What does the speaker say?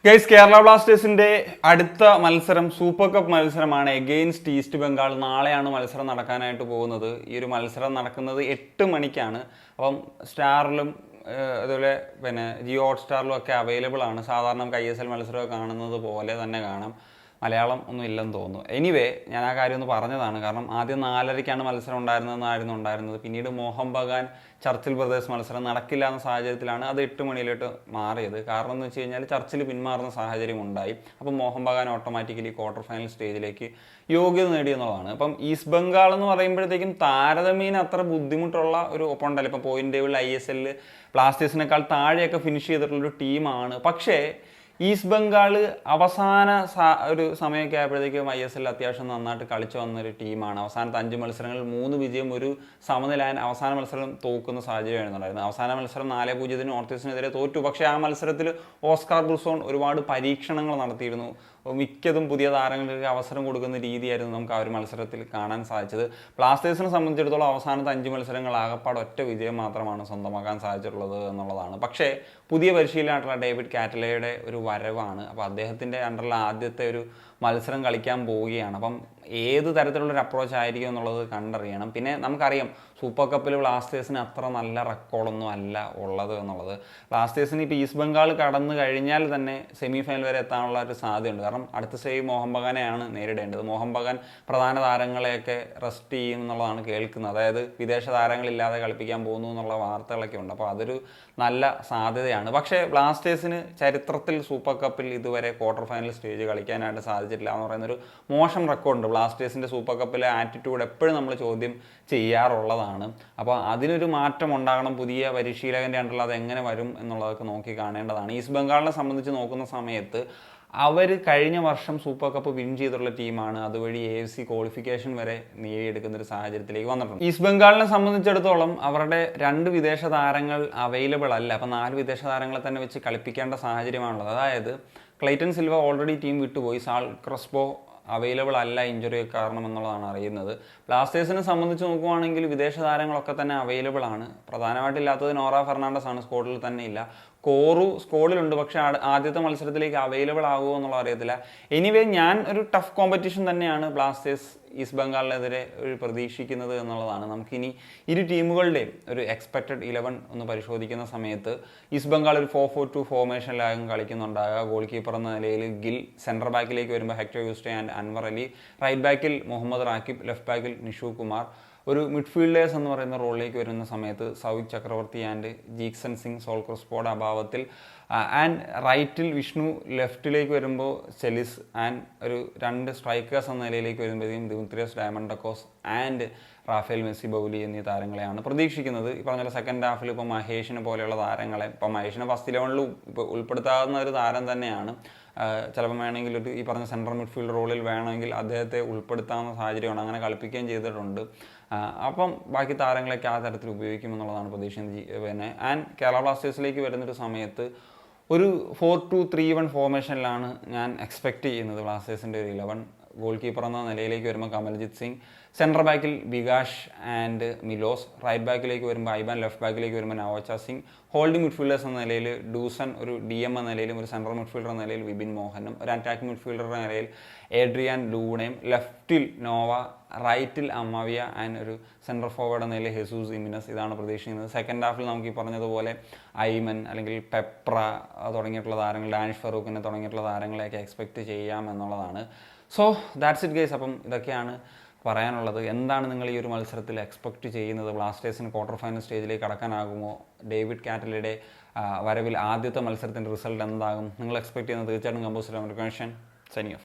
Guys, Kerala ബ്ലാസ്റ്റേഴ്സിന്റെ അടുത്ത മത്സരം സൂപ്പർ കപ്പ് മത്സരമാണ് എഗെയിൻസ്റ്റ് ഈസ്റ്റ് ബംഗാൾ. നാളെയാണ് മത്സരം നടക്കാനായിട്ട് പോകുന്നത്. ഈ ഒരു മത്സരം നടക്കുന്നത് 8 മണിക്കാണ്. അപ്പം സ്റ്റാറിലും അതുപോലെ ജിയോ ഹോട്ട്സ്റ്റാറിലും ഒക്കെ അവൈലബിൾ ആണ്. സാധാരണ നമുക്ക് ISL മത്സരമൊക്കെ കാണുന്നത് പോലെ തന്നെ കാണാം. മലയാളം ഒന്നും ഇല്ലെന്ന് തോന്നുന്നു. എനിവേ, ഞാൻ ആ കാര്യം ഒന്ന് പറഞ്ഞതാണ്. കാരണം ആദ്യം 4:30ക്കാണ് മത്സരം ഉണ്ടായിരുന്നത്. പിന്നീട് മോഹൻ ബഗാൻ ചർച്ചിൽ ബ്രദേഴ്സ് മത്സരം നടക്കില്ല എന്ന സാഹചര്യത്തിലാണ് അത് 8 മണിയിലോട്ട് മാറിയത്. കാരണം എന്ന് വെച്ച് കഴിഞ്ഞാൽ ചർച്ചിൽ പിന്മാറുന്ന സാഹചര്യം ഉണ്ടായി. അപ്പം Mohun Bagan automatically quarter final സ്റ്റേജിലേക്ക് യോഗ്യത നേടിയെന്നുള്ളതാണ്. അപ്പം ഈസ്റ്റ് ബംഗാൾ എന്ന് പറയുമ്പോഴത്തേക്കും താരതമ്യേന അത്ര ബുദ്ധിമുട്ടുള്ള ഒരു ഒപ്പമുണ്ടല്ലോ. ഇപ്പം പോയിന്റ് ടേബിളിൽ ISL ബ്ലാസ്റ്റേഴ്സിനേക്കാൾ താഴെയൊക്കെ ഫിനിഷ് ചെയ്തിട്ടുള്ളൊരു ടീമാണ്. പക്ഷേ ഈസ്റ്റ് ബംഗാൾ അവസാന ഒരു സമയമൊക്കെ ആയപ്പോഴത്തേക്കും ISL അത്യാവശ്യം നന്നായിട്ട് കളിച്ചു വന്നൊരു ടീമാണ്. അവസാനത്തെ 5 മത്സരങ്ങളിൽ 3 വിജയം, ഒരു സമനിലയാൻ അവസാന മത്സരം തോക്കുന്ന സാഹചര്യമായിരുന്നുണ്ടായിരുന്നത്. അവസാന മത്സരം 4-0 നോർത്ത് ഈസ്റ്റിനെതിരെ തോറ്റു. പക്ഷേ ആ മത്സരത്തിൽ ഓസ്കാർ ബ്രൂസോൺ ഒരുപാട് പരീക്ഷണങ്ങൾ നടത്തിയിരുന്നു. മിക്കതും പുതിയ താരങ്ങൾക്ക് അവസരം കൊടുക്കുന്ന രീതിയായിരുന്നു നമുക്ക് ആ ഒരു മത്സരത്തിൽ കാണാൻ സാധിച്ചത്. ബ്ലാസ്റ്റേഴ്സിനെ സംബന്ധിച്ചിടത്തോളം അവസാനത്തെ 5 മത്സരങ്ങൾ ആകപ്പാട് ഒറ്റ വിജയം മാത്രമാണ് സ്വന്തമാക്കാൻ സാധിച്ചിട്ടുള്ളത് എന്നുള്ളതാണ്. പക്ഷേ പുതിയ പരിശീലനമായിട്ടുള്ള ഡേവിഡ് കാറ്റലയുടെ ഒരു വരവാണ്. അപ്പോൾ അദ്ദേഹത്തിൻ്റെ അണ്ടറിൽ ആദ്യത്തെ ഒരു മത്സരം കളിക്കാൻ പോവുകയാണ്. അപ്പം ഏത് തരത്തിലുള്ളൊരു അപ്രോച്ച് ആയിരിക്കും എന്നുള്ളത് കണ്ടറിയണം. പിന്നെ നമുക്കറിയാം സൂപ്പർ കപ്പിൽ ബ്ലാസ്റ്റേഴ്സിന് അത്ര നല്ല റെക്കോർഡൊന്നും അല്ല ഉള്ളത് എന്നുള്ളത്. ബ്ലാസ്റ്റേഴ്സിന് ഇപ്പോൾ ഈസ്റ്റ് ബംഗാൾ കടന്നു കഴിഞ്ഞാൽ തന്നെ സെമി ഫൈനൽ വരെ എത്താനുള്ള ഒരു സാധ്യതയുണ്ട്. കാരണം അടുത്ത സ്റ്റേജ് മോഹൻ ബഗാനെയാണ് നേരിടേണ്ടത്. മോഹൻ ബഗാൻ പ്രധാന താരങ്ങളെയൊക്കെ റെസ്റ്റ് ചെയ്യും എന്നുള്ളതാണ് കേൾക്കുന്നത്. അതായത് വിദേശ താരങ്ങളില്ലാതെ കളിപ്പിക്കാൻ പോകുന്നു എന്നുള്ള വാർത്തകളൊക്കെ ഉണ്ട്. അപ്പോൾ അതൊരു നല്ല സാധ്യതയാണ്. പക്ഷേ ബ്ലാസ്റ്റേഴ്സിന് ചരിത്രത്തിൽ സൂപ്പർ കപ്പിൽ ഇതുവരെ ക്വാർട്ടർ ഫൈനൽ സ്റ്റേജ് കളിക്കാനായിട്ട് സാധിച്ചിട്ടില്ല എന്ന് പറയുന്നൊരു മോശം റെക്കോർഡുണ്ട്. ബ്ലാസ്റ്റേഴ്സിൻ്റെ സൂപ്പർ കപ്പിലെ ആറ്റിറ്റ്യൂഡ് എപ്പോഴും നമ്മൾ ചോദ്യം ചെയ്യാറുള്ളതാണ്. അപ്പോൾ അതിനൊരു മാറ്റം ഉണ്ടാകണം. പുതിയ പരിശീലകൻ്റെ അണ്ടറിൽ അത് എങ്ങനെ വരും എന്നുള്ളതൊക്കെ നോക്കി കാണേണ്ടതാണ്. ഈസ്റ്റ് ബംഗാളിനെ സംബന്ധിച്ച് നോക്കുന്ന സമയത്ത് അവർ കഴിഞ്ഞ വർഷം സൂപ്പർ കപ്പ് വിൻ ചെയ്തിട്ടുള്ള ടീമാണ്. അതുവഴി AFC ക്വാളിഫിക്കേഷൻ വരെ നേടിയെടുക്കുന്ന ഒരു സാഹചര്യത്തിലേക്ക് വന്നിട്ടുണ്ട്. ഈസ്റ്റ് ബംഗാളിനെ സംബന്ധിച്ചിടത്തോളം അവരുടെ 2 വിദേശ താരങ്ങൾ അവൈലബിൾ അല്ല. അപ്പം 4 വിദേശ താരങ്ങളെ തന്നെ വെച്ച് കളിപ്പിക്കേണ്ട സാഹചര്യമാണുള്ളത്. അതായത് ക്ലൈറ്റൺ സിൽവ ഓൾറെഡി ടീം വിട്ടുപോയി. സാൾ ക്രസ്പോ അവൈലബിൾ അല്ല ഇഞ്ചുറി കാരണം എന്നുള്ളതാണ് അറിയുന്നത്. ബ്ലാസ്റ്റേഴ്സിനെ സംബന്ധിച്ച് നോക്കുവാണെങ്കിൽ വിദേശ താരങ്ങളൊക്കെ തന്നെ അവൈലബിൾ ആണ്. പ്രധാനമായിട്ടില്ലാത്തത് നോറ ഫെർണാണ്ടസ് ആണ്. സ്ക്വാഡിൽ തന്നെ ഇല്ല. കോറു സ്ക്വാഡിലുണ്ട്, പക്ഷേ ആദ്യത്തെ മത്സരത്തിലേക്ക് അവൈലബിൾ ആകുമോ എന്നുള്ളത് അറിയത്തില്ല. എനിവേ, ഞാൻ ഒരു ടഫ് കോമ്പറ്റീഷൻ തന്നെയാണ് ബ്ലാസ്റ്റേഴ്സ് ഈസ്റ്റ് ബംഗാളിനെതിരെ ഒരു പ്രതീക്ഷിക്കുന്നത് എന്നുള്ളതാണ്. നമുക്കിനി ഇരു ടീമുകളുടെയും ഒരു എക്സ്പെക്റ്റഡ് 11 ഒന്ന് പരിശോധിക്കുന്ന സമയത്ത് ഈസ്റ്റ് ബംഗാൾ ഒരു 4-4-2 ഫോർമേഷനിലാകും കളിക്കുന്നുണ്ടാകുക. ഗോൾ കീപ്പർ എന്ന നിലയിൽ ഗിൽ, സെൻട്രൽ ബാക്കിലേക്ക് വരുമ്പോൾ Hector Yuste and Anwar Ali, right ബാക്കിൽ മുഹമ്മദ് റാക്കിബ്, ലെഫ്റ്റ് ബാക്കിൽ നിഷു കുമാർ. ഒരു മിഡ്ഫീൽഡേഴ്സ് എന്ന് പറയുന്ന റോളിലേക്ക് വരുന്ന സമയത്ത് സൗവിക് ചക്രവർത്തി ആൻഡ് ജീക്സൺ സിംഗ്, സോൾ ക്രിസ്പോയുടെ അഭാവത്തിൽ, ആൻഡ് റൈറ്റിൽ വിഷ്ണു, ലെഫ്റ്റിലേക്ക് വരുമ്പോൾ ചെലിസ്, ആൻഡ് ഒരു 2 സ്ട്രൈക്കേഴ്സ് എന്ന നിലയിലേക്ക് വരുമ്പോഴത്തേക്കും ദിമിത്രിയസ് ഡയമണ്ടക്കോസ് ആൻഡ് റാഫേൽ മെസ്സി ബൗലി എന്നീ താരങ്ങളെയാണ് പ്രതീക്ഷിക്കുന്നത്. ഈ പറഞ്ഞ സെക്കൻഡ് ഹാഫിൽ ഇപ്പോൾ മഹേഷിനെ പോലെയുള്ള താരങ്ങളെ, ഇപ്പോൾ മഹേഷിനെ ഫസ്റ്റ് 11 ഉൾപ്പെടുത്താവുന്ന ഒരു താരം തന്നെയാണ്. ചിലപ്പം വേണമെങ്കിൽ ഈ പറഞ്ഞ സെൻട്രൽ മിഡ്ഫീൽഡ് റോളിൽ വേണമെങ്കിൽ അദ്ദേഹത്തെ ഉൾപ്പെടുത്താവുന്ന സാഹചര്യമാണ്. അങ്ങനെ കളിപ്പിക്കുകയും ചെയ്തിട്ടുണ്ട്. അപ്പം ബാക്കി താരങ്ങളൊക്കെ ആ തരത്തിൽ ഉപയോഗിക്കുമെന്നുള്ളതാണ് പ്രതീക്ഷിക്കുന്നത്. ആൻഡ് കേരള ബ്ലാസ്റ്റേഴ്സിലേക്ക് വരുന്നൊരു സമയത്ത് ഒരു 4-2-3-1 ഫോർമേഷനിലാണ് ഞാൻ എക്സ്പെക്റ്റ് ചെയ്യുന്നത് ബ്ലാസ്റ്റേഴ്സിൻ്റെ ഒരു 11. ഗോൾ കീപ്പർ എന്ന നിലയിലേക്ക് വരുമ്പോൾ കമൽജിത്ത് സിംഗ്, സെൻട്രൽ ബാക്കിൽ വികാഷ് ആൻഡ് മിലോസ്, റൈറ്റ് ബാക്കിലേക്ക് വരുമ്പോൾ ഐബാൻ, ലെഫ്റ്റ് ബാക്കിലേക്ക് വരുമ്പോൾ നവോച്ച സിംഗ്, ഹോൾഡിംഗ് മിഡ്ഫീൽഡേഴ്സ് എന്ന നിലയിൽ ഡൂസൺ, ഒരു DM എന്ന നിലയിലും ഒരു സെൻട്രൽ മിഡ്ഫീൽഡർ എന്ന നിലയിൽ വിപിൻ മോഹനും, ഒരു അറ്റാക്കിംഗ് മിഡ്ഫീൽഡർ എന്ന നിലയിൽ ഏഡ്രിയാൻ ലൂണയും, ലെഫ്റ്റിൽ നോവ, റൈറ്റിൽ അമാവിയ ആൻഡ് ഒരു സെൻട്രൽ ഫോർവേഡ് എന്ന നിലയിൽ ഹെസൂസ് ഇമിനസ്. ഇതാണ് പ്രതീക്ഷിക്കുന്നത്. സെക്കൻഡ് ഹാഫിൽ നമുക്ക് ഈ പറഞ്ഞതുപോലെ ഐമൻ അല്ലെങ്കിൽ പെപ്ര തുടങ്ങിയിട്ടുള്ള താരങ്ങൾ, ഡാനിഷ് ഫറൂഖിനെ തുടങ്ങിയിട്ടുള്ള താരങ്ങളെയൊക്കെ എക്സ്പെക്റ്റ് ചെയ്യാം എന്നുള്ളതാണ്. So that's it guys. അപ്പം ഇതൊക്കെയാണ് പറയാനുള്ളത്. എന്താണ് നിങ്ങൾ ഈ ഒരു മത്സരത്തിൽ എക്സ്പെക്റ്റ് ചെയ്യുന്നത്? ബ്ലാസ്റ്റേഴ്സിന് ക്വാർട്ടർ ഫൈനൽ സ്റ്റേജിലേക്ക് കടക്കാനാകുമോ? ഡേവിഡ് കാറ്റലയുടെ വരവിൽ ആദ്യത്തെ മത്സരത്തിൻ്റെ റിസൾട്ട് എന്താകും? നിങ്ങൾ എക്സ്പെക്റ്റ് ചെയ്യുന്നത് തീർച്ചയായിട്ടും കമ്പോസ് സൈനിങ് ഓഫ്.